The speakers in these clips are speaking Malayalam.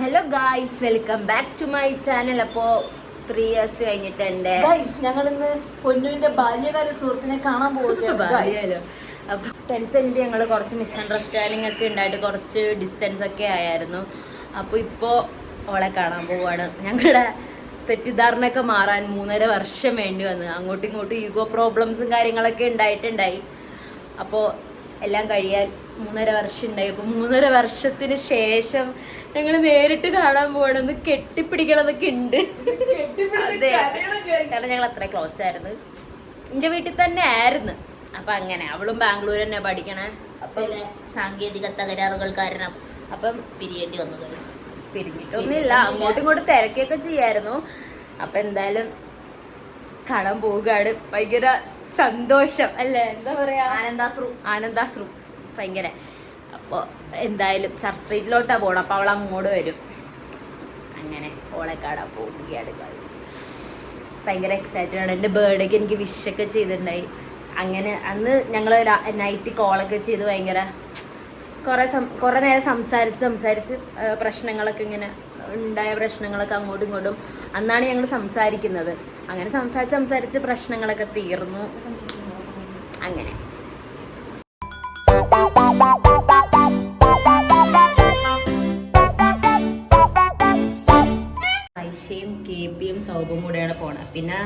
Hello guys, welcome back to my channel. അപ്പോൾ 3 years കഴിഞ്ഞിട്ടുണ്ട് ഞങ്ങളിന്ന് പൊന്നുവിന്റെ ബാല്യകാല സുഹൃത്തിനെ കാണാൻ പോവുകയാണ്. അപ്പോൾ 10th കഴിഞ്ഞിട്ട് ഞങ്ങൾ കുറച്ച് മിസ്അണ്ടർസ്റ്റാൻഡിങ് ഒക്കെ ഉണ്ടായിട്ട് കുറച്ച് ഡിസ്റ്റൻസ് ഒക്കെ ആയിരുന്നു. അപ്പോൾ ഇപ്പോൾ ഓളെ കാണാൻ പോവുകയാണ്. ഞങ്ങളുടെ തെറ്റിദ്ധാരണയൊക്കെ മാറാൻ 3.5 വർഷം വേണ്ടി വന്നു. അങ്ങോട്ടും ഇങ്ങോട്ടും ഈഗോ പ്രോബ്ലംസും കാര്യങ്ങളൊക്കെ ഉണ്ടായിട്ടുണ്ടായി. അപ്പോൾ എല്ലാം കഴിയാൻ 3.5 വർഷം ഉണ്ടായി. അപ്പോൾ 3.5 വർഷത്തിന് ശേഷം ഞങ്ങൾ നേരിട്ട് കാണാൻ പോകണമെന്ന് കെട്ടിപ്പിടിക്കണതൊക്കെ ഉണ്ട്. അതെ, കാരണം ഞങ്ങൾ അത്ര ക്ലോസ് ആയിരുന്നു. എൻ്റെ വീട്ടിൽ തന്നെ ആയിരുന്നു. അപ്പം അങ്ങനെ അവളും ബാംഗ്ലൂർ തന്നെ പഠിക്കണേ. അപ്പം സാങ്കേതിക തകരാറുകൾ കാരണം അപ്പം പിരിയേണ്ടി വന്നു. പിരിഞ്ഞിട്ടൊന്നുമില്ല, അങ്ങോട്ടും ഇങ്ങോട്ടും തിരക്കൊക്കെ ചെയ്യായിരുന്നു. അപ്പം എന്തായാലും കാണാൻ പോവുകയാണ്. ഭയങ്കര സന്തോഷം അല്ലേ, എന്താ പറയാ, ആനന്ദാശ്രു ഭയങ്കര. അപ്പോൾ എന്തായാലും ചർച്ച് സ്ട്രീറ്റിലോട്ടാണ് പോകണം. അപ്പോൾ അവൾ അങ്ങോട്ട് വരും. അങ്ങനെ ഓളെ കാണാൻ പോവുകയാണ്. ഭയങ്കര എക്സൈറ്റഡ് ആണ്. എൻ്റെ ബർത്ത്ഡേക്ക് എനിക്ക് വിഷൊക്കെ ചെയ്തിട്ടുണ്ടായി. അങ്ങനെ അന്ന് ഞങ്ങൾ നൈറ്റ് കോളൊക്കെ ചെയ്ത് ഭയങ്കര കുറേ നേരം സംസാരിച്ച് പ്രശ്നങ്ങളൊക്കെ ഇങ്ങനെ ഉണ്ടായ പ്രശ്നങ്ങളൊക്കെ അങ്ങോട്ടും ഇങ്ങോട്ടും അന്നാണ് ഞങ്ങൾ സംസാരിക്കുന്നത്. അങ്ങനെ സംസാരിച്ച് പ്രശ്നങ്ങളൊക്കെ തീർന്നു. അങ്ങനെ ഐഷയും KPയും സൗബും കൂടെയാണ് പോണത്. പിന്നെ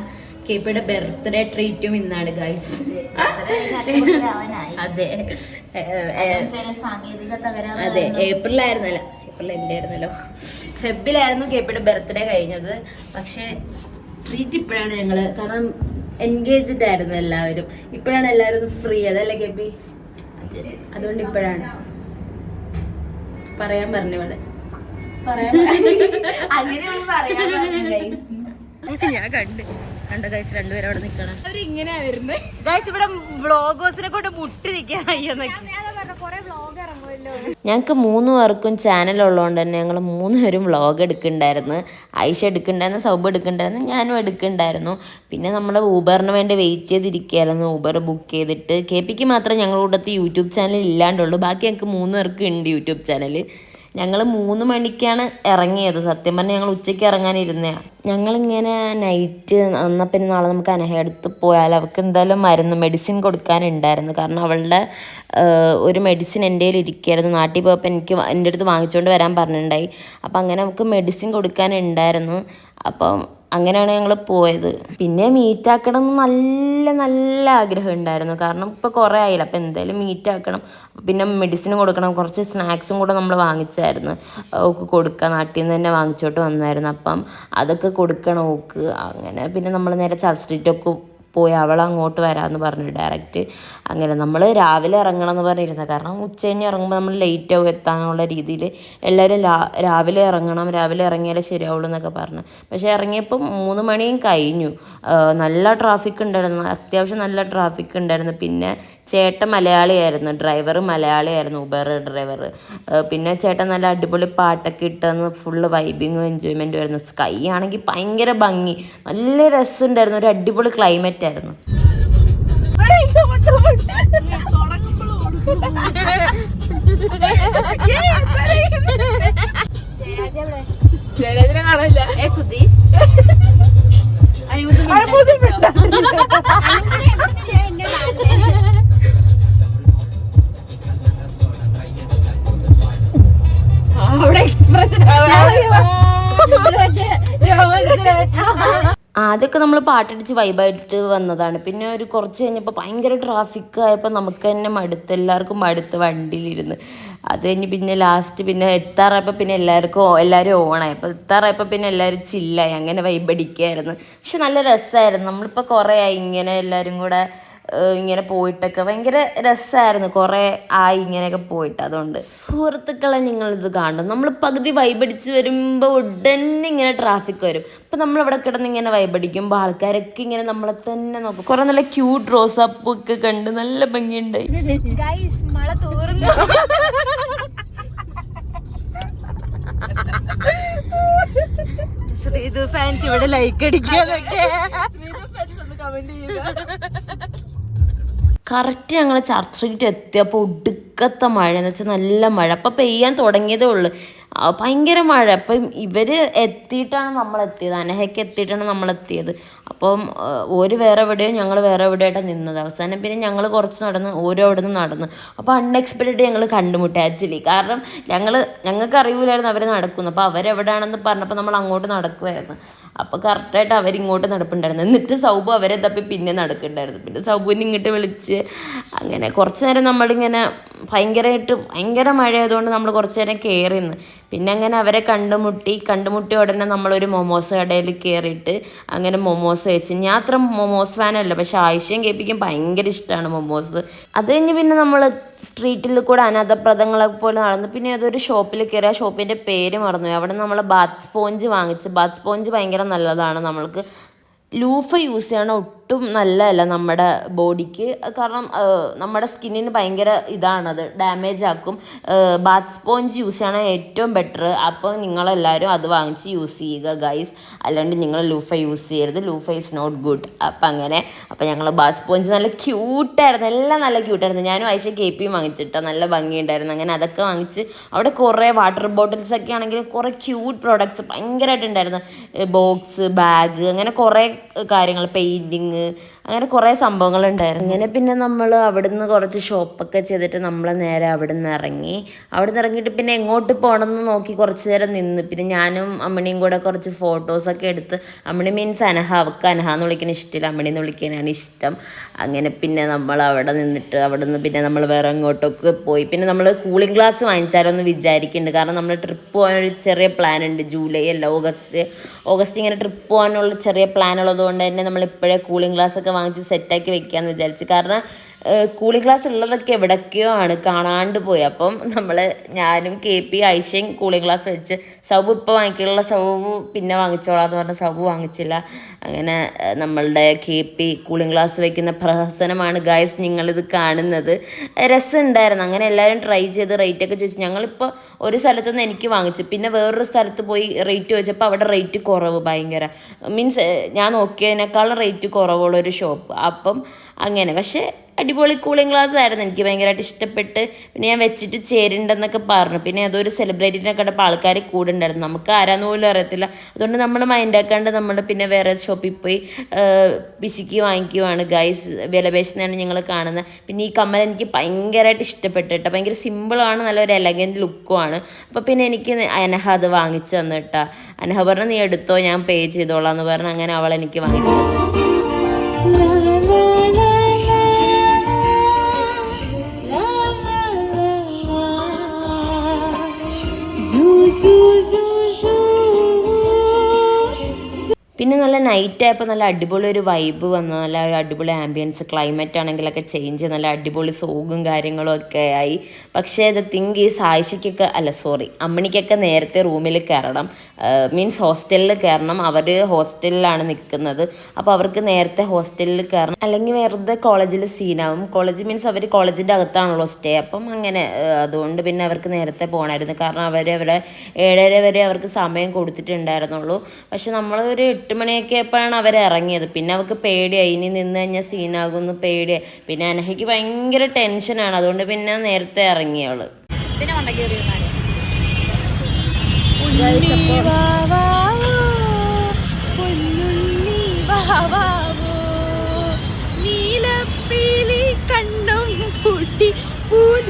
KPയുടെ ബർത്ത്ഡേ ട്രീറ്റും ഇന്നാണ് ഗൈസ്. അതെ അതെ, ഏപ്രിലായിരുന്നല്ലോ, ഏപ്രിൽ എൻ്റെ ആയിരുന്നല്ലോ, ഫെബിലായിരുന്നു KPയുടെ ബർത്ത്ഡേ കഴിഞ്ഞത്. പക്ഷെ ട്രീറ്റ് ഇപ്പോഴാണ് ഞങ്ങള്, കാരണം എൻഗേജ്ഡ് ആയിരുന്നു എല്ലാവരും. ഇപ്പോഴാണ് എല്ലാവരും ഫ്രീ, അതല്ലേ KP? അതുകൊണ്ട് ഇപ്പോഴാണ് പറയാൻ പറഞ്ഞു ഇവിടെ. ഞാൻ കണ്ടോ ഗൈസ്, രണ്ടുപേരും അവിടെ നിക്കണം. ഗൈസ് ഇവിടെ വ്ളോഗേഴ്സിനെ കൊണ്ട് മുട്ടി നിൽക്കാൻ. ഞങ്ങൾക്ക് 3 പേർക്കും ചാനൽ ഉള്ളതുകൊണ്ട് തന്നെ ഞങ്ങൾ 3 പേരും വ്ളോഗ് എടുക്കുന്നുണ്ടായിരുന്നു. ഐഷ എടുക്കുന്നുണ്ടായിരുന്നു, സൗബ് എടുക്കുന്നുണ്ടായിരുന്നു, ഞാനും എടുക്കുന്നുണ്ടായിരുന്നു. പിന്നെ നമ്മൾ ഊബറിന് വേണ്ടി വെയിറ്റ് ചെയ്തിരിക്കുകയായിരുന്നു. ഊബർ ബുക്ക് ചെയ്തിട്ട് KPക്ക് മാത്രമേ ഞങ്ങളുടെ കൂടത്ത് യൂട്യൂബ് ചാനൽ ഇല്ലാണ്ടുള്ളൂ. ബാക്കി ഞങ്ങൾക്ക് 3 പേർക്ക് ഉണ്ട് യൂട്യൂബ് ചാനൽ. ഞങ്ങൾ 3 മണിക്കാണ് ഇറങ്ങിയത്. സത്യം പറഞ്ഞാൽ ഞങ്ങൾ ഉച്ചയ്ക്ക് ഇറങ്ങാനിരുന്നതാണ്. ഞങ്ങളിങ്ങനെ നൈറ്റ് എന്നാൽ പിന്നെ നാളെ നമുക്ക് അനഹയടുത്ത് പോയാൽ അവൾക്ക് എന്തായാലും മെഡിസിൻ കൊടുക്കാനുണ്ടായിരുന്നു. കാരണം അവളുടെ ഒരു മെഡിസിൻ എൻ്റെ കയ്യിൽ ഇരിക്കുകയായിരുന്നു. നാട്ടിൽ പോയപ്പോൾ എൻ്റെ അടുത്ത് വാങ്ങിച്ചുകൊണ്ട് വരാൻ പറഞ്ഞിട്ടുണ്ടായി. അപ്പം അങ്ങനെ നമുക്ക് മെഡിസിൻ കൊടുക്കാനുണ്ടായിരുന്നു. അപ്പം അങ്ങനെയാണ് ഞങ്ങൾ പോയത്. പിന്നെ മീറ്റാക്കണം എന്ന് നല്ല ആഗ്രഹം ഉണ്ടായിരുന്നു. കാരണം ഇപ്പോൾ കുറേ ആയില്ല. അപ്പോൾ എന്തായാലും മീറ്റാക്കണം. പിന്നെ മെഡിസിൻ കൊടുക്കണം. കുറച്ച് സ്നാക്സും കൂടെ നമ്മൾ വാങ്ങിച്ചായിരുന്നു. ഓക്ക് കൊടുക്കുക, നാട്ടിൽ നിന്ന് തന്നെ വാങ്ങിച്ചോട്ട് വന്നായിരുന്നു. അപ്പം അതൊക്കെ കൊടുക്കണം ഓക്ക്. അങ്ങനെ പിന്നെ നമ്മൾ നേരെ ചർച്ച് സ്ട്രീറ്റൊക്കെ പോയി അവൾ അങ്ങോട്ട് വരാമെന്ന് പറഞ്ഞു ഡയറക്റ്റ്. അങ്ങനെ നമ്മൾ രാവിലെ ഇറങ്ങണം എന്ന് പറഞ്ഞിരുന്നത്. കാരണം ഉച്ച കഴിഞ്ഞ് ഇറങ്ങുമ്പോൾ നമ്മൾ ലേറ്റ് ആവും എത്താനുള്ള രീതിയിൽ എല്ലാവരും രാവിലെ ഇറങ്ങണം, രാവിലെ ഇറങ്ങിയാലേ ശരിയാവുള്ളൂ എന്നൊക്കെ പറഞ്ഞു. പക്ഷേ ഇറങ്ങിയപ്പം 3 മണിയും കഴിഞ്ഞു. നല്ല ട്രാഫിക് ഉണ്ടായിരുന്നു, അത്യാവശ്യം നല്ല ട്രാഫിക് ഉണ്ടായിരുന്നു. പിന്നെ ചേട്ടൻ മലയാളിയായിരുന്നു, ഡ്രൈവർ മലയാളിയായിരുന്നു, ഊബർ ഡ്രൈവർ. പിന്നെ ചേട്ടൻ നല്ല അടിപൊളി പാട്ടൊക്കെ ഇട്ടെന്ന് ഫുള്ള് വൈബിങ്ങും എൻജോയ്മെൻറ്റും ആയിരുന്നു. സ്കൈ ആണെങ്കിൽ ഭയങ്കര ഭംഗി, നല്ല രസമുണ്ടായിരുന്നു, ഒരു അടിപൊളി ക്ലൈമറ്റ് ആയിരുന്നു. ജയരാജനെ കാണില്ല. ആദ്യമൊക്കെ നമ്മൾ പാട്ടടിച്ച് വൈബായിട്ട് വന്നതാണ്. പിന്നെ ഒരു കുറച്ച് കഴിഞ്ഞപ്പോൾ ഭയങ്കര ട്രാഫിക് ആയപ്പോൾ നമുക്ക് തന്നെ എല്ലാവർക്കും മടുത്ത് വണ്ടിയിലിരുന്ന്. അത് കഴിഞ്ഞ് പിന്നെ ലാസ്റ്റ് പിന്നെ എത്താറായപ്പോൾ പിന്നെ എല്ലാവരും ഓണായി. അപ്പോൾ എത്താറായപ്പോൾ പിന്നെ എല്ലാവരും ചില്ലായി. അങ്ങനെ വൈബടിക്കായിരുന്നു. പക്ഷെ നല്ല രസമായിരുന്നു. നമ്മളിപ്പോൾ കുറേ ആയി ഇങ്ങനെ എല്ലാവരും കൂടെ ഇങ്ങനെ പോയിട്ടൊക്കെ ഭയങ്കര രസമായിരുന്നു. കുറേ ആയി ഇങ്ങനെയൊക്കെ പോയിട്ട്. അതുകൊണ്ട് സുഹൃത്തുക്കളെ നിങ്ങളിത് കാണണം. നമ്മൾ പകുതി വൈബടിച്ച് വരുമ്പോൾ ഉടനെ ഇങ്ങനെ ട്രാഫിക് വരും. അപ്പം നമ്മളിവിടെ കിടന്ന് ഇങ്ങനെ വൈബടിക്കുമ്പോൾ ആൾക്കാരൊക്കെ ഇങ്ങനെ നമ്മളെ തന്നെ നോക്കും. കുറേ നല്ല ക്യൂട്ട് റോസാപ്പൂക്കെ കണ്ട് നല്ല ഭംഗിയുണ്ടായി. മഴ തോറുന്നു. ശ്രീതു ഫാൻസ് ഇവിടെ ലൈക്ക് അടിക്കാനൊക്കെ. കറക്റ്റ് ഞങ്ങൾ ചർച്ച് സ്ട്രീറ്റ് എത്തിയപ്പോൾ ഒടുക്കത്തെ മഴ എന്ന് വെച്ചാൽ നല്ല മഴ. അപ്പോൾ പെയ്യാൻ തുടങ്ങിയതേ ഉള്ളൂ. ഭയങ്കര മഴ. അപ്പം ഇവർ എത്തിയിട്ടാണ് നമ്മളെത്തിയത്, അനഹയ്ക്ക് എത്തിയിട്ടാണ് നമ്മളെത്തിയത്. അപ്പം ഒരു വേറെ എവിടെയോ ഞങ്ങൾ വേറെ എവിടെയായിട്ടാണ് നിന്നത്. അവസാനം പിന്നെ ഞങ്ങൾ കുറച്ച് നടന്ന് ഓരോ അവിടെ നിന്ന് നടന്ന്. അപ്പോൾ അൺഎക്സ്പെക്റ്റഡ് ഞങ്ങൾ കണ്ടുമുട്ടി ആക്ച്വലി. കാരണം ഞങ്ങൾക്ക് അറിയില്ലായിരുന്നു അവർ നടക്കുന്നു. അപ്പോൾ അവരെവിടെയാണെന്ന് പറഞ്ഞപ്പോൾ നമ്മൾ അങ്ങോട്ട് നടക്കുമായിരുന്നു. അപ്പോൾ കറക്റ്റായിട്ട് അവരിങ്ങോട്ട് നടപ്പുണ്ടായിരുന്നു. എന്നിട്ട് സൗബു അവരെ തപ്പി പിന്നെ നടക്കുന്നുണ്ടായിരുന്നു. പിന്നെ സൗബുവിനെ ഇങ്ങോട്ട് വിളിച്ച് അങ്ങനെ കുറച്ച് നേരം നമ്മളിങ്ങനെ ഭയങ്കര മഴയായതുകൊണ്ട് നമ്മൾ കുറച്ച് നേരം കയറി നിന്ന്. പിന്നെ അങ്ങനെ അവരെ കണ്ടുമുട്ടി ഉടനെ നമ്മളൊരു മൊമോസ് കടയിൽ കയറിയിട്ട് അങ്ങനെ മൊമോസ് കഴിച്ച്. ഞാൻ അത്ര മൊമോസ് ഫാനല്ല, പക്ഷെ ആയിഷയും കേൾപ്പിക്കും ഭയങ്കര ഇഷ്ടമാണ് മൊമോസ്. അത് കഴിഞ്ഞ് പിന്നെ നമ്മൾ സ്ട്രീറ്റിൽ കൂടെ അനാഥപ്രദങ്ങളെ പോലെ നടന്നു. പിന്നെ അതൊരു ഷോപ്പിൽ കയറി, ആ ഷോപ്പിൻ്റെ പേര് മറന്നുപോയി. അവിടെ നമ്മൾ ബാത്ത് സ്പോഞ്ച് വാങ്ങിച്ച്. ബാത്ത് സ്പോഞ്ച് ഭയങ്കര നല്ലതാണ്, നമ്മൾക്ക് ലൂഫ യൂസ് ചെയ്യണം ഒട്ടും നല്ലതല്ല നമ്മുടെ ബോഡിക്ക്. കാരണം നമ്മുടെ സ്കിന്നിന് ഭയങ്കര ഇതാണത്, ഡാമേജ് ആക്കും. ബാത്ത് സ്പോഞ്ച് യൂസ് ചെയ്യണം ഏറ്റവും ബെറ്റർ. അപ്പോൾ നിങ്ങളെല്ലാവരും അത് വാങ്ങിച്ച് യൂസ് ചെയ്യുക ഗൈസ്, അല്ലാണ്ട് നിങ്ങൾ ലൂഫ യൂസ് ചെയ്യരുത്. Loofah is not good. അപ്പം ഞങ്ങൾ ബാത്ത് സ്പോഞ്ച് നല്ല ക്യൂട്ടായിരുന്നു, എല്ലാം നല്ല ക്യൂട്ടായിരുന്നു. ഞാനും ആയിഷ കേപ്പിയും വാങ്ങിച്ചിട്ടോ, നല്ല ഭംഗിയുണ്ടായിരുന്നു. അങ്ങനെ അതൊക്കെ വാങ്ങിച്ച് അവിടെ കുറേ വാട്ടർ ബോട്ടിൽസ് ഒക്കെ ആണെങ്കിലും കുറേ ക്യൂട്ട് പ്രോഡക്ട്സ് ഭയങ്കരമായിട്ടുണ്ടായിരുന്നു. ബോക്സ്, ബാഗ്, അങ്ങനെ കുറേ കാര്യങ്ങൾ, പെയിൻറ്റിങ്, അങ്ങനെ കുറേ സംഭവങ്ങളുണ്ടായിരുന്നു. അങ്ങനെ പിന്നെ നമ്മൾ അവിടുന്ന് കുറച്ച് ഷോപ്പൊക്കെ ചെയ്തിട്ട് നമ്മൾ നേരെ അവിടുന്ന് ഇറങ്ങിയിട്ട് പിന്നെ എങ്ങോട്ട് പോകണമെന്ന് നോക്കി കുറച്ച് നേരം നിന്ന്. പിന്നെ ഞാനും അമ്മണിയും കൂടെ കുറച്ച് ഫോട്ടോസൊക്കെ എടുത്ത്. അമ്മണി മീൻസ് അനഹ, അവൾക്ക് അനഹ എന്ന് വിളിക്കുന്ന ഇഷ്ടമില്ല, അമ്മണി എന്ന് വിളിക്കാനാണ് ഇഷ്ടം. അങ്ങനെ പിന്നെ നമ്മൾ അവിടെ നിന്നിട്ട് അവിടുന്ന് പിന്നെ നമ്മൾ വേറെ എങ്ങോട്ടൊക്കെ പോയി. പിന്നെ നമ്മൾ കൂളിംഗ് ഗ്ലാസ് വാങ്ങിച്ചാലോ എന്ന് വിചാരിക്കുന്നുണ്ട്. കാരണം നമ്മൾ ട്രിപ്പ് പോകാനൊരു ചെറിയ പ്ലാൻ ഉണ്ട്. ജൂലൈ അല്ല, ഓഗസ്റ്റ് ഇങ്ങനെ ട്രിപ്പ് പോകാനുള്ള ചെറിയ പ്ലാൻ ഉള്ളതുകൊണ്ട് തന്നെ നമ്മൾ ഇപ്പോഴേ കൂളിംഗ് ഗ്ലാസ് ഒക്കെ വാങ്ങിച്ച് സെറ്റാക്കി വെക്കാമെന്ന് വിചാരിച്ചു. കാരണം കൂളിംഗ് ഗ്ലാസ് ഉള്ളതൊക്കെ എവിടേക്കോ ആണ് കാണാണ്ട് പോയി. അപ്പം ഞാനും KP ആയിഷയും കൂളിംഗ് ഗ്ലാസ് വെച്ച്. സൗബ് ഇപ്പോൾ വാങ്ങിക്കാനുള്ള സൗബ് പിന്നെ വാങ്ങിച്ചോളാന്ന് പറഞ്ഞ സൗബ് വാങ്ങിച്ചില്ല. അങ്ങനെ നമ്മളുടെ KP കൂളിംഗ് ഗ്ലാസ് വെക്കുന്ന പ്രഹസനമാണ് ഗായ്സ് നിങ്ങളിത് കാണുന്നത്. രസമുണ്ടായിരുന്നു. അങ്ങനെ എല്ലാവരും ട്രൈ ചെയ്ത് റേറ്റൊക്കെ ചോദിച്ചു. ഞങ്ങളിപ്പോൾ ഒരു സ്ഥലത്തുനിന്ന് എനിക്ക് വാങ്ങിച്ചു, പിന്നെ വേറൊരു സ്ഥലത്ത് പോയി റേറ്റ് ചോദിച്ചപ്പോൾ അവിടെ റേറ്റ് കുറവ് ഭയങ്കര, മീൻസ് ഞാൻ നോക്കിയതിനേക്കാളും റേറ്റ് കുറവുള്ളൊരു ഷോപ്പ്. അപ്പം അങ്ങനെ, പക്ഷേ അടിപൊളി കൂളിംഗ് ഗ്ലാസ് ആയിരുന്നു, എനിക്ക് ഭയങ്കരമായിട്ട് ഇഷ്ടപ്പെട്ട്. പിന്നെ ഞാൻ വെച്ചിട്ട് ചേരുന്നുണ്ടെന്നൊക്കെ പറഞ്ഞു. പിന്നെ അതൊരു സെലിബ്രിറ്റീനെ കണ്ടപ്പോൾ ആൾക്കാർ കൂടെ ഉണ്ടായിരുന്നു, നമുക്ക് ആരാന്ന് പോലും അറിയത്തില്ല. അതുകൊണ്ട് നമ്മൾ മൈൻഡാക്കാണ്ട് നമ്മൾ പിന്നെ വേറെ ഷോപ്പിൽ പോയി പിശുക്കി വാങ്ങിക്കുവാണ് ഗൈസ്. വിലപേശുന്നതാണ് നിങ്ങൾ കാണുന്നത്. പിന്നെ ഈ കമ്മൽ എനിക്ക് ഭയങ്കരമായിട്ട് ഇഷ്ടപ്പെട്ടു കേട്ടോ, ഭയങ്കര സിമ്പിളാണ്, നല്ലൊരു എലഗൻറ്റ് ലുക്കുമാണ്. അപ്പോൾ പിന്നെ എനിക്ക് അനഹ അത് വാങ്ങിച്ചു തന്നു കേട്ടോ. അനഹ പറഞ്ഞു നീ എടുത്തോ, ഞാൻ പേ ചെയ്തോളാം എന്ന് പറഞ്ഞു. അങ്ങനെ അവൾ എനിക്ക് വാങ്ങിച്ചു തന്നു. പിന്നെ നല്ല നൈറ്റ് ആയപ്പോൾ നല്ല അടിപൊളി ഒരു വൈബ് വന്നു, നല്ല അടിപൊളി ആംബിയൻസ്, ക്ലൈമറ്റ് ആണെങ്കിലൊക്കെ ചേഞ്ച്, നല്ല അടിപൊളി സോങ്ങും കാര്യങ്ങളും ഒക്കെ ആയി. പക്ഷേ ദ തിങ്ക് ഈസ് അമ്മണിക്കൊക്കെ നേരത്തെ റൂമിൽ കയറണം, മീൻസ് ഹോസ്റ്റലിൽ കയറണം. അവർ ഹോസ്റ്റലിലാണ് നിൽക്കുന്നത്. അപ്പോൾ അവർക്ക് നേരത്തെ ഹോസ്റ്റലിൽ കയറണം, അല്ലെങ്കിൽ വെറുതെ കോളേജിൽ സീനാവും. കോളേജ് മീൻസ് അവർ കോളേജിൻ്റെ അകത്താണല്ലോ സ്റ്റേ. അപ്പം അങ്ങനെ അതുകൊണ്ട് പിന്നെ അവർക്ക് നേരത്തെ പോകണമായിരുന്നു. കാരണം അവരെ 7:30 വരെ അവർക്ക് സമയം കൊടുത്തിട്ടുണ്ടായിരുന്നുള്ളൂ. പക്ഷെ നമ്മളൊരു 8 മണിയൊക്കെ ആയപ്പോഴാണ് അവർ ഇറങ്ങിയത്. പിന്നെ അവർക്ക് പേടിയായി, ഇനി നിന്ന് കഴിഞ്ഞാൽ സീനാകുമെന്ന് പേടിയായി. പിന്നെ അനഹയ്ക്ക് ഭയങ്കര ടെൻഷനാണ്, അതുകൊണ്ട് പിന്നെ നേരത്തെ ഇറങ്ങിയവള്.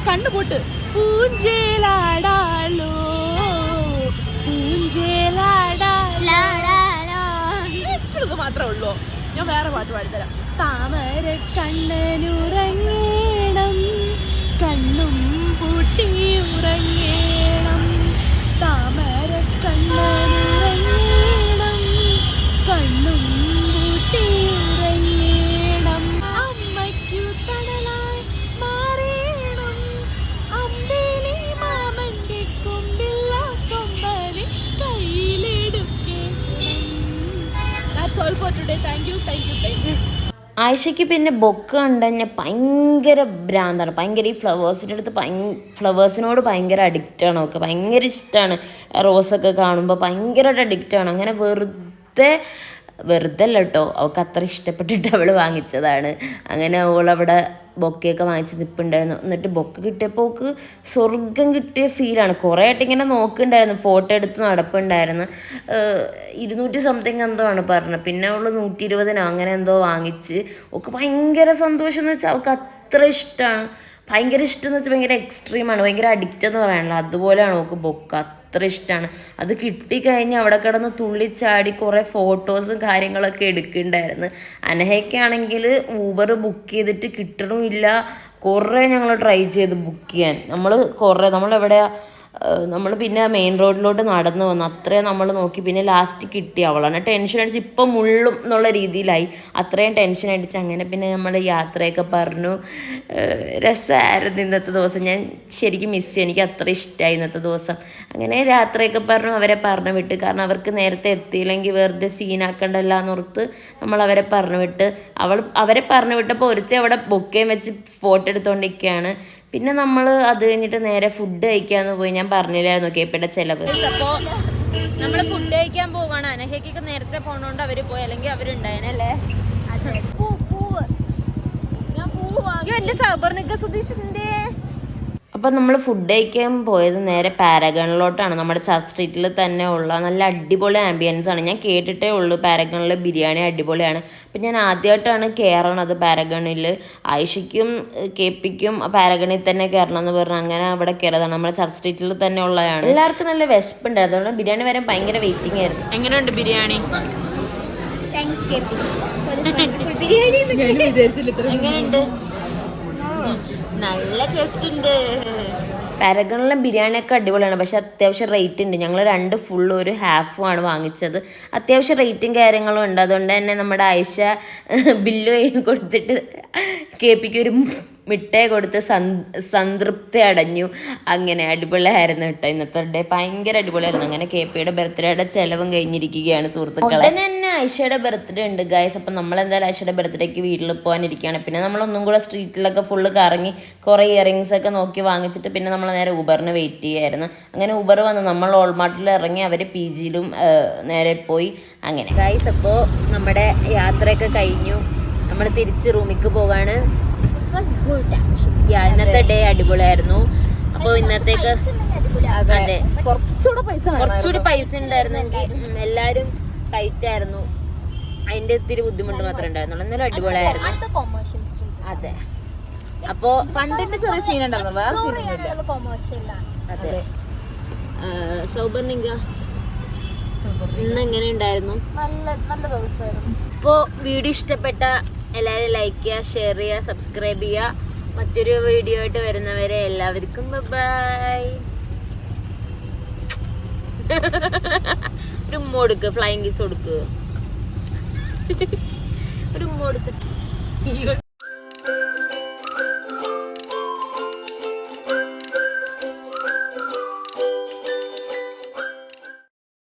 കണ്ണുപൊട്ട് പൂഞ്ചേലാടാലോ മാത്രമേ ഉള്ളൂ. ഞാൻ വേറെ പാട്ട് പാടിത്തരാം. താമര കണ്ണനുറങ്ങേണം, കണ്ണും പൂട്ടി ഉറങ്ങേണം. താമര കണ്ണനുറങ്ങേണം, കണ്ണും പൂട്ടി ഉറങ്ങേണം. അമ്മയ്ക്കു തണലായി മാറേണം, അമ്പേലി മാമന്റെ കൊമ്പില്ല കൊമ്പനെ കയ്യിലെടുക്കേണം. That's all for today. Thank you. ആയിഷയ്ക്ക് പിന്നെ ബൊക്ക കണ്ടു കഴിഞ്ഞാൽ ഭയങ്കര ഭ്രാന്താണ്, ഭയങ്കര ഈ ഫ്ലവേഴ്സിനോട് ഭയങ്കര അഡിക്റ്റാണ്. അവൾക്ക് ഭയങ്കര ഇഷ്ടമാണ്. റോസൊക്കെ കാണുമ്പോൾ ഭയങ്കരമായിട്ട് അഡിക്റ്റാണ്. അങ്ങനെ വെറുതെ വെറുതെ അല്ല കേട്ടോ, അവൾക്ക് അത്ര ഇഷ്ടപ്പെട്ടിട്ട് അവൾ വാങ്ങിച്ചതാണ്. അങ്ങനെ അവളവിടെ ബൊക്കെയൊക്കെ വാങ്ങിച്ച് നിൽപ്പുണ്ടായിരുന്നു. എന്നിട്ട് ബൊക്കെ കിട്ടിയപ്പോൾ അവൾക്ക് സ്വർഗം കിട്ടിയ ഫീലാണ്. കുറേ ആയിട്ട് ഇങ്ങനെ നോക്കുന്നുണ്ടായിരുന്നു, ഫോട്ടോ എടുത്ത് നടപ്പുണ്ടായിരുന്നു. 200 സംതിങ് എന്തോ ആണ് പറഞ്ഞത്. പിന്നെ അവൾ 120 അങ്ങനെ എന്തോ വാങ്ങിച്ച്. അവൾക്ക് ഭയങ്കര സന്തോഷം എന്ന് വെച്ചാൽ അവൾക്ക് അത്ര ഇഷ്ടമാണ്. ഭയങ്കര ഇഷ്ടം എന്ന് വെച്ചാൽ ഭയങ്കര എക്സ്ട്രീമാണ്, ഭയങ്കര അഡിക്റ്റ് എന്ന് പറയാനുള്ള അതുപോലെയാണ് അവൾക്ക് ബൊക്ക. അത്ര ഇഷ്ടമാണ്. അത് കിട്ടിക്കഴിഞ്ഞ് അവിടെ കിടന്ന് തുള്ളിച്ചാടി കുറേ ഫോട്ടോസും കാര്യങ്ങളൊക്കെ എടുക്കുന്നുണ്ടായിരുന്നു. അനഹയ്ക്കാണെങ്കിൽ ഊബർ ബുക്ക് ചെയ്തിട്ട് കിട്ടണമില്ല. കുറേ ഞങ്ങൾ ട്രൈ ചെയ്ത് ബുക്ക് ചെയ്യാൻ. നമ്മളെവിടെയാ നമ്മൾ പിന്നെ മെയിൻ റോഡിലോട്ട് നടന്നു വന്നു. അത്രയും നമ്മൾ നോക്കി. പിന്നെ ലാസ്റ്റ് കിട്ടി. അവളാണ് ടെൻഷൻ അടിച്ച് ഇപ്പം മുള്ളും എന്നുള്ള രീതിയിലായി. അത്രയും ടെൻഷൻ അടിച്ച് അങ്ങനെ പിന്നെ നമ്മൾ യാത്രയൊക്കെ പറഞ്ഞു. രസമായിരുന്നു ഇന്നത്തെ ദിവസം. ഞാൻ ശരിക്കും മിസ് ചെയ്യും, എനിക്ക് അത്ര ഇഷ്ടമായി ഇന്നത്തെ ദിവസം. അങ്ങനെ യാത്രയൊക്കെ പറഞ്ഞു അവരെ പറഞ്ഞു വിട്ട്. കാരണം അവർക്ക് നേരത്തെ എത്തിയില്ലെങ്കിൽ വെറുതെ സീനാക്കണ്ടല്ലോ എന്നോർത്ത് നമ്മൾ അവരെ പറഞ്ഞു വിട്ട്. അവരെ പറഞ്ഞു വിട്ടപ്പോൾ ഒരുത്തി അവിടെ ബൊക്കയും വെച്ച് ഫോട്ടോ എടുത്തുകൊണ്ടിരിക്കുകയാണ്. പിന്നെ നമ്മൾ അത് കഴിഞ്ഞിട്ട് നേരെ ഫുഡ് കഴിക്കാന്ന് പോയി. ഞാൻ പറഞ്ഞില്ലായിരുന്നു കേപ്പിയുടെ ചിലവ്. അപ്പോൾ നമ്മൾ ഫുഡ് കഴിക്കാൻ പോവാണ്. അനഹയ്ക്കൊക്കെ നേരത്തെ പോണോണ്ട് അവര് പോയി, അല്ലെങ്കിൽ അവരുണ്ടായനല്ലേ. എന്റെ സബർണിക്ക സുധീഷിന്റെ. അപ്പം നമ്മൾ ഫുഡ് കഴിക്കാൻ പോയത് നേരെ പാരഗണിലോട്ടാണ്. നമ്മുടെ ചർച്ച് സ്ട്രീറ്റിൽ തന്നെ ഉള്ള നല്ല അടിപൊളി ആംബിയൻസ് ആണ്. ഞാൻ കേട്ടിട്ടേ ഉള്ളൂ പാരഗണിലെ ബിരിയാണി അടിപൊളിയാണ്. അപ്പം ഞാൻ ആദ്യമായിട്ടാണ് കയറണത് പാരഗണിൽ. ആയിഷയ്ക്കും കേപ്പിക്കും പാരഗണിൽ തന്നെ കയറണം എന്ന് പറഞ്ഞു അങ്ങനെ അവിടെ കയറിയതാണ്. നമ്മുടെ ചർച്ച് സ്ട്രീറ്റിൽ തന്നെ ഉള്ളതാണ്. എല്ലാവർക്കും നല്ല വിശപ്പുണ്ടായിരുന്നു, അതുകൊണ്ട് ബിരിയാണി വരാൻ ഭയങ്കര വെയിറ്റിംഗ് ആയിരുന്നു. എങ്ങനെയുണ്ട് ബിരിയാണി? എങ്ങനെയുണ്ട്? നല്ല ടേസ്റ്റ് ഉണ്ട്. പാരഗണിലെ ബിരിയാണിയൊക്കെ അടിപൊളിയാണ്, പക്ഷെ അത്യാവശ്യം റേറ്റ് ഉണ്ട്. ഞങ്ങൾ 2 ഫുള്ളും 1 ഹാഫും ആണ് വാങ്ങിച്ചത്. അത്യാവശ്യം റേറ്റും കാര്യങ്ങളും ഉണ്ട്. അതുകൊണ്ട് തന്നെ നമ്മുടെ ആയിഷ ബില്ല് കൊടുത്തിട്ട് കേപ്പിക്ക് ഒരു മിഠായി കൊടുത്ത് സംതൃപ്തി അടഞ്ഞു. അങ്ങനെ അടിപൊളിയായിരുന്നു കേട്ടോ ഇന്നത്തെ ഡേ. ഭയങ്കര അടിപൊളിയായിരുന്നു. അങ്ങനെ കേപ്പിയുടെ ബർത്ത്ഡേയുടെ ചിലവും കഴിഞ്ഞിരിക്കുകയാണ് സുഹൃത്തുക്കളെ. ഉടനെ തന്നെ ആയിഷയുടെ ബർത്ത്ഡേ ഉണ്ട് ഗൈസ്. അപ്പം നമ്മളെന്തായാലും ആയിഷയുടെ ബർത്ത്ഡേക്ക് വീട്ടിൽ പോകാനിരിക്കുകയാണ്. പിന്നെ നമ്മളൊന്നും കൂടെ സ്ട്രീറ്റിലൊക്കെ ഫുള്ള് കറങ്ങി കുറേ ഇയറിങ്സ് ഒക്കെ നോക്കി വാങ്ങിച്ചിട്ട് പിന്നെ നമ്മൾ നേരെ ഊബറിന് വെയിറ്റ് ചെയ്യായിരുന്നു. അങ്ങനെ ഊബർ വന്ന് നമ്മൾ ഓൾമാർട്ടിൽ ഇറങ്ങി, അവർ പി ജിയിലും നേരെ പോയി. അങ്ങനെ ഗൈസ് അപ്പോൾ നമ്മുടെ യാത്രയൊക്കെ കഴിഞ്ഞു. നമ്മൾ തിരിച്ച് റൂമിലേക്ക് പോകാണ്. ഇന്നത്തെ ഡേ അടിപൊളിയായിരുന്നു. അപ്പോൾ ഇന്നത്തേക്ക് അതെ കുറച്ചുകൂടി പൈസ ഉണ്ടായിരുന്നെങ്കിൽ. എല്ലാവരും ടൈറ്റ് ആയിരുന്നു, അതിന്റെ ഇത്തിരി ബുദ്ധിമുട്ട് മാത്രമേ ഉണ്ടായിരുന്നുള്ളൂ. എന്നാലും അടിപൊളിയായിരുന്നു. അതെ. അപ്പോ ഫണ്ടിന്റെ ചെറിയ സീൻ അതെ. സൗബർണിങ്ക ഇന്ന് എങ്ങനെ ഉണ്ടായിരുന്നു? നല്ല ദിവസമായിരുന്നു. അപ്പോൾ വീഡിയോ ഇഷ്ടപ്പെട്ട എല്ലാവരും ലൈക്ക് ചെയ്യുക, ഷെയർ ചെയ്യുക, സബ്സ്ക്രൈബ് ചെയ്യുക. മറ്റൊരു വീഡിയോ ആയിട്ട് വരുന്നവരെ എല്ലാവർക്കും ബൈ. ഒരു ഉമ്മ കൊടുക്ക്, ഫ്ലൈങ് കിസ് കൊടുക്ക്, ഒരു ഉമ്മ കൊടുക്ക്.